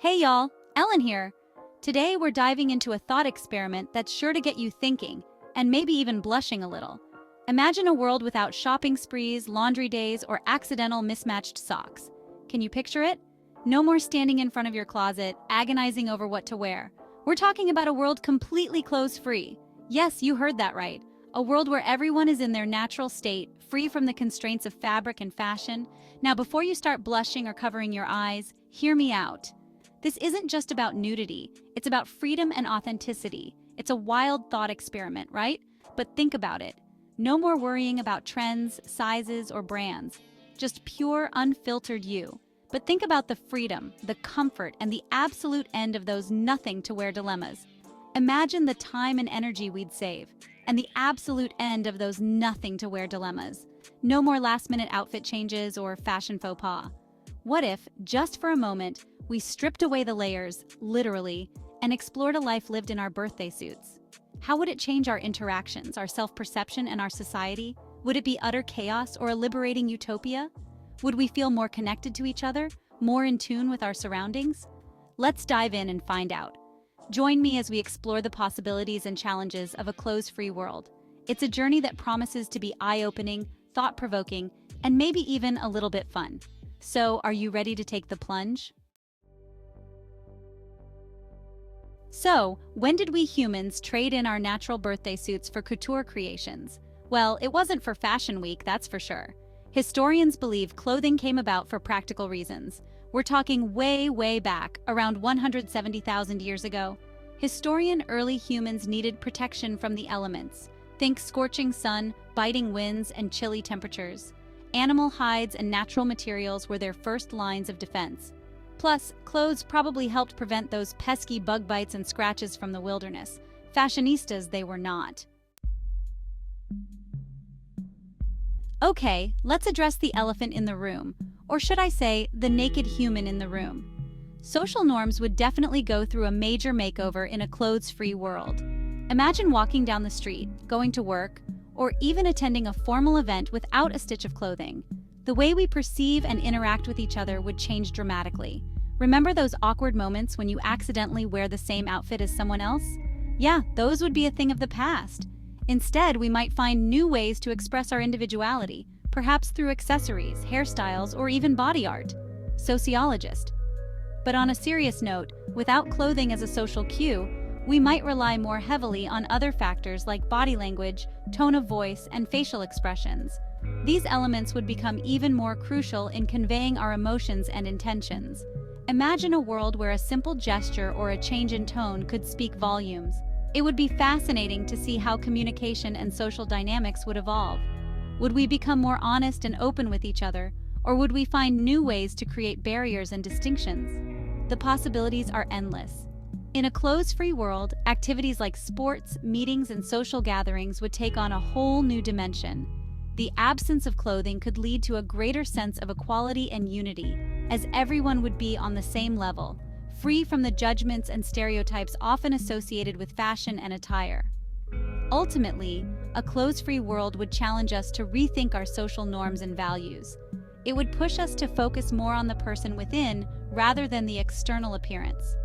Hey y'all, Ellen here. Today we're diving into a thought experiment that's sure to get you thinking, and maybe even blushing a little. Imagine a world without shopping sprees, laundry days, or accidental mismatched socks. Can you picture it? No more standing in front of your closet, agonizing over what to wear. We're talking about a world completely clothes-free. Yes, you heard that right. A world where everyone is in their natural state, free from the constraints of fabric and fashion. Now, before you start blushing or covering your eyes, hear me out. This isn't just about nudity, it's about freedom and authenticity. It's a wild thought experiment, right? But think about it. No more worrying about trends, sizes, or brands. Just pure, unfiltered you. But think about the freedom, the comfort, and the absolute end of those nothing-to-wear dilemmas. Imagine the time and energy we'd save, and the absolute end of those nothing-to-wear dilemmas. No more last-minute outfit changes or fashion faux pas. What if, just for a moment, we stripped away the layers, literally, and explored a life lived in our birthday suits? How would it change our interactions, our self-perception, and our society? Would it be utter chaos or a liberating utopia? Would we feel more connected to each other, more in tune with our surroundings? Let's dive in and find out. Join me as we explore the possibilities and challenges of a clothes-free world. It's a journey that promises to be eye-opening, thought-provoking, and maybe even a little bit fun. So, are you ready to take the plunge? So, when did we humans trade in our natural birthday suits for couture creations? Well, it wasn't for Fashion Week, that's for sure. Historians believe clothing came about for practical reasons. We're talking way back, around 170,000 years ago. Historian early humans needed protection from the elements. Think scorching sun, biting winds, and chilly temperatures. Animal hides and natural materials were their first lines of defense. Plus, clothes probably helped prevent those pesky bug bites and scratches from the wilderness. Fashionistas they were not. Okay, let's address the elephant in the room, or should I say, the naked human in the room. Social norms would definitely go through a major makeover in a clothes-free world. Imagine walking down the street, going to work, or even attending a formal event without a stitch of clothing. The way we perceive and interact with each other would change dramatically. Remember those awkward moments when you accidentally wear the same outfit as someone else? Yeah, those would be a thing of the past. Instead, we might find new ways to express our individuality, perhaps through accessories, hairstyles, or even body art. Sociologist. But on a serious note, without clothing as a social cue, we might rely more heavily on other factors like body language, tone of voice, and facial expressions. These elements would become even more crucial in conveying our emotions and intentions. Imagine a world where a simple gesture or a change in tone could speak volumes. It would be fascinating to see how communication and social dynamics would evolve. Would we become more honest and open with each other, or would we find new ways to create barriers and distinctions? The possibilities are endless. In a clothes-free world, activities like sports, meetings, and social gatherings would take on a whole new dimension. The absence of clothing could lead to a greater sense of equality and unity, as everyone would be on the same level, free from the judgments and stereotypes often associated with fashion and attire. Ultimately, a clothes-free world would challenge us to rethink our social norms and values. It would push us to focus more on the person within rather than the external appearance.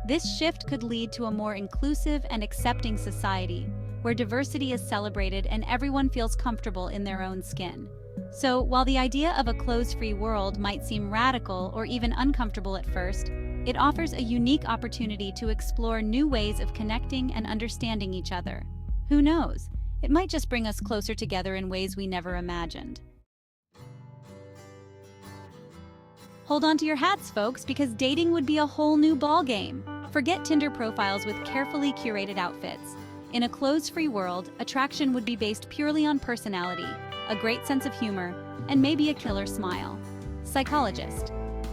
This shift could lead to a more inclusive and accepting society, where diversity is celebrated and everyone feels comfortable in their own skin. So, while the idea of a clothes-free world might seem radical or even uncomfortable at first, it offers a unique opportunity to explore new ways of connecting and understanding each other. Who knows? It might just bring us closer together in ways we never imagined. Hold on to your hats, folks, because dating would be a whole new ballgame. Forget Tinder profiles with carefully curated outfits. In a clothes-free world, attraction would be based purely on personality, a great sense of humor, and maybe a killer smile. Psychologist.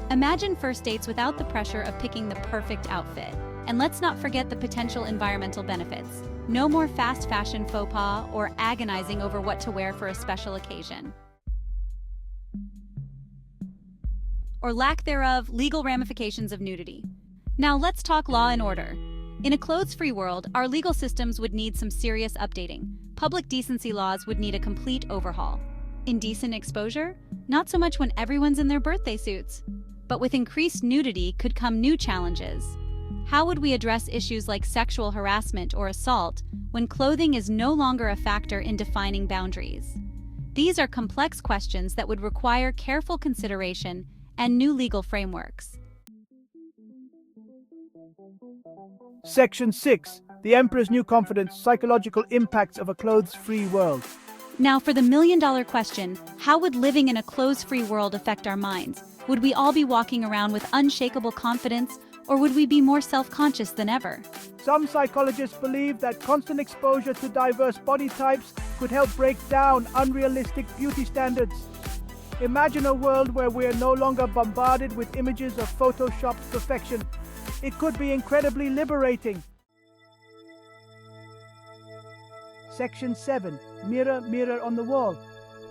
Imagine first dates without the pressure of picking the perfect outfit. And let's not forget the potential environmental benefits. No more fast fashion faux pas or agonizing over what to wear for a special occasion. Or lack thereof, legal ramifications of nudity. Now let's talk law and order. In a clothes-free world, our legal systems would need some serious updating. Public decency laws would need a complete overhaul. Indecent exposure? Not so much when everyone's in their birthday suits. But with increased nudity could come new challenges. How would we address issues like sexual harassment or assault when clothing is no longer a factor in defining boundaries? These are complex questions that would require careful consideration and new legal frameworks. Section 6. The Emperor's New Confidence: Psychological Impacts of a Clothes-Free World. Now for the million-dollar question, how would living in a clothes-free world affect our minds? Would we all be walking around with unshakable confidence, or would we be more self-conscious than ever? Some psychologists believe that constant exposure to diverse body types could help break down unrealistic beauty standards. Imagine a world where we are no longer bombarded with images of photoshopped perfection. It could be incredibly liberating. Section 7. Mirror, mirror on the wall.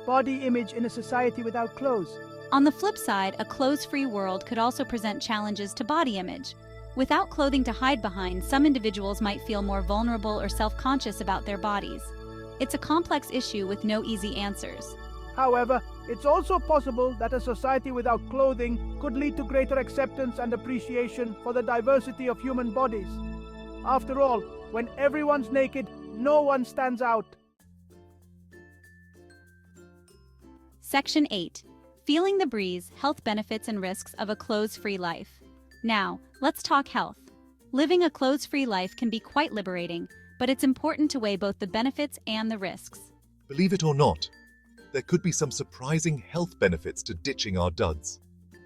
Body image in a society without clothes. On the flip side, a clothes-free world could also present challenges to body image. Without clothing to hide behind, some individuals might feel more vulnerable or self-conscious about their bodies. It's a complex issue with no easy answers. However, it's also possible that a society without clothing could lead to greater acceptance and appreciation for the diversity of human bodies. After all, when everyone's naked, no one stands out. Section 8. Feeling the breeze: Health Benefits and Risks of a Clothes-Free Life. Now, let's talk health. Living a clothes-free life can be quite liberating, but it's important to weigh both the benefits and the risks. Believe it or not, there could be some surprising health benefits to ditching our duds.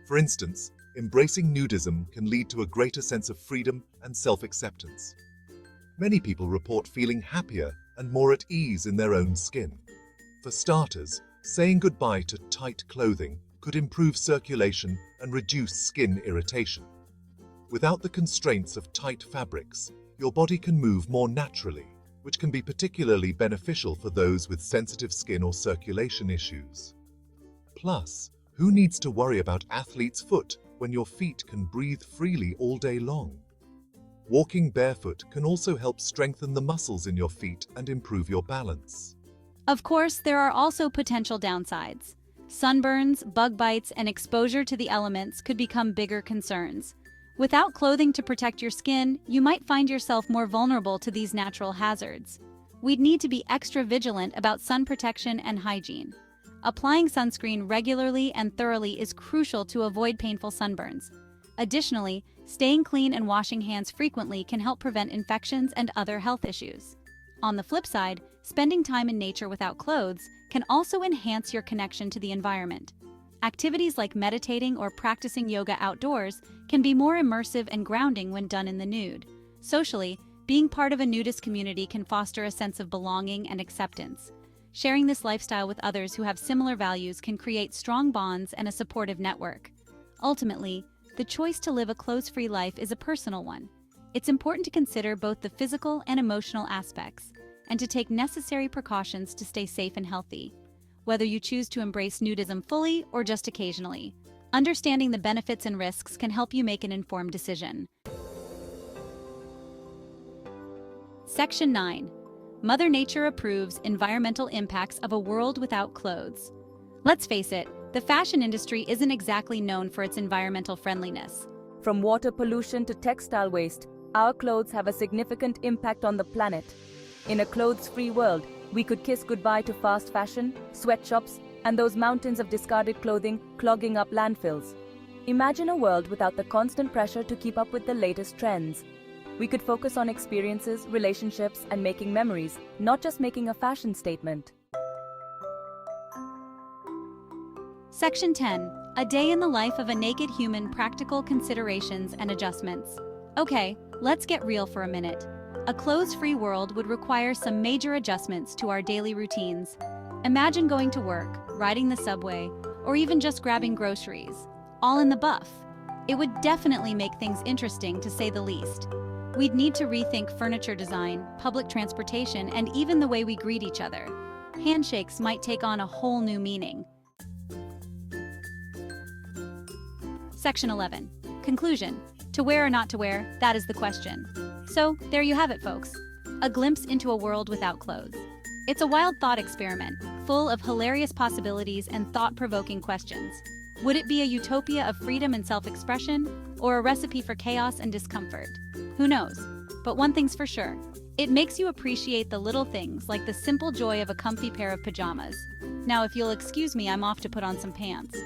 For instance, embracing nudism can lead to a greater sense of freedom and self-acceptance. Many people report feeling happier and more at ease in their own skin. For starters, saying goodbye to tight clothing could improve circulation and reduce skin irritation. Without the constraints of tight fabrics, your body can move more naturally, which can be particularly beneficial for those with sensitive skin or circulation issues. Plus, who needs to worry about athlete's foot when your feet can breathe freely all day long? Walking barefoot can also help strengthen the muscles in your feet and improve your balance. Of course, there are also potential downsides. Sunburns, bug bites, and exposure to the elements could become bigger concerns. Without clothing to protect your skin, you might find yourself more vulnerable to these natural hazards. We'd need to be extra vigilant about sun protection and hygiene. Applying sunscreen regularly and thoroughly is crucial to avoid painful sunburns. Additionally, staying clean and washing hands frequently can help prevent infections and other health issues. On the flip side, spending time in nature without clothes can also enhance your connection to the environment. Activities like meditating or practicing yoga outdoors can be more immersive and grounding when done in the nude. Socially, being part of a nudist community can foster a sense of belonging and acceptance. Sharing this lifestyle with others who have similar values can create strong bonds and a supportive network. Ultimately, the choice to live a clothes-free life is a personal one. It's important to consider both the physical and emotional aspects, and to take necessary precautions to stay safe and healthy. Whether you choose to embrace nudism fully or just occasionally, understanding the benefits and risks can help you make an informed decision. Section 9. Mother Nature approves environmental impacts of a world without clothes. Let's face it, the fashion industry isn't exactly known for its environmental friendliness. From water pollution to textile waste, our clothes have a significant impact on the planet. In a clothes-free world, we could kiss goodbye to fast fashion, sweatshops, and those mountains of discarded clothing clogging up landfills. Imagine a world without the constant pressure to keep up with the latest trends. We could focus on experiences, relationships, and making memories, not just making a fashion statement. Section 10. A day in the life of a naked human: practical considerations and adjustments. Okay, let's get real for a minute. A clothes-free world would require some major adjustments to our daily routines. Imagine going to work, riding the subway, or even just grabbing groceries, all in the buff. It would definitely make things interesting, to say the least. We'd need to rethink furniture design, public transportation, and even the way we greet each other. Handshakes might take on a whole new meaning. Section 11. Conclusion. To wear or not to wear, that is the question. So, there you have it, folks. A glimpse into a world without clothes. It's a wild thought experiment, full of hilarious possibilities and thought-provoking questions. Would it be a utopia of freedom and self-expression, or a recipe for chaos and discomfort? Who knows? But one thing's for sure. It makes you appreciate the little things, like the simple joy of a comfy pair of pajamas. Now, if you'll excuse me, I'm off to put on some pants.